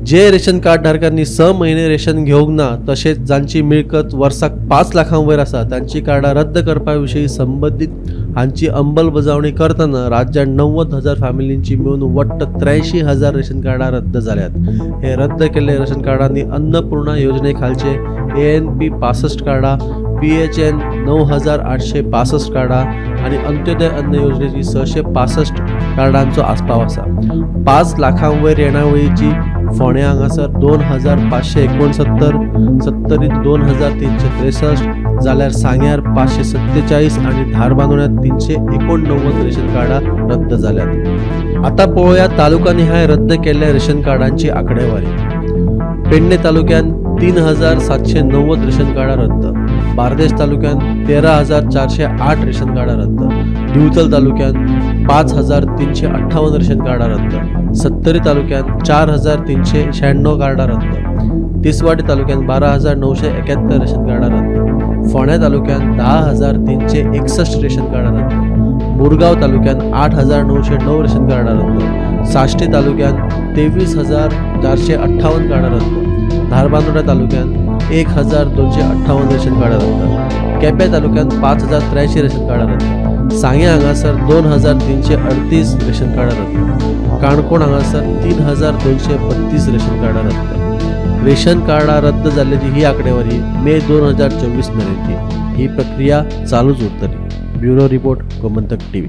जे ration card धारकांनी 6 महिने रेशन घेवंक ना तसेच जांची मिळकत वर्साक 5 लाखां वयर आसा त्यांची कार्डां रद्द करपाविशीं संबंधित हांची अंमलबजावणी करतना राज्यात 90,000 फॅमिलींची मिळून वट्ट 83,000 रेशन कार्डां रद्द जाल्यात। हे रद्द केल्ले रेशन कार्डांनी अन्नपूर्णा योजने खालचे ANP 65 कार्डां, PHN 9,865 कार्डां आणि अंत्योदय अन्न योजनेची 665 कार्डांचो आस्पाव आसा। 5 लाखां वयर येणावळीची फोंड्या हांगासर 2,569, सत्तरीत 2,363, जाल्यार सांग्यार 547 आणि धारबांदोड्यात 389 रेशन कार्डां रद्द जाल्यात। आता पळोवया तालुकानिहाय रद्द केल्ल्या रेशन कार्डांची आंकडेवारी। पेडणे तालुक्यात 3,790 रेशन कार्डां रद्द, बार्देस तालुक्यात 13,408 रेशन कार्डां रद्द, दिवचल तालुक्यात 5,358 रेशन कार्डां रद्द, सत्तरी तालुक्यात 4,396 कार्डां रद्द, तिसवाडी तालुक्यात 12,971 रेशन कार्डां रद्द, फोंड्या तालुक्यात 10,361 रेशन कार्डां रद्द, मुरगांव तालुक्यात 8,909 रेशन कार्डां रद्द, साश्टी तालुक्यात 23,458 कार्डां रद्द, धारबांदोड्या तालुक्यात 1,258 रेशन कार्डां रद्द, केप्यां तालुक्यात 5,083 रेशन कार्डां रद्द, सांग्या हांगासर 2,338 रेशन कार्डां रद्द, काणकोण हांगासर 3,232 रेशन कार्डां रद्द। रेशन कार्डां रद्द जाल्ल्याची ही आंकडेवारी मे 2024 मेरेनची। ही प्रक्रिया चालूच उरतली। Bureau report Gomantak TV।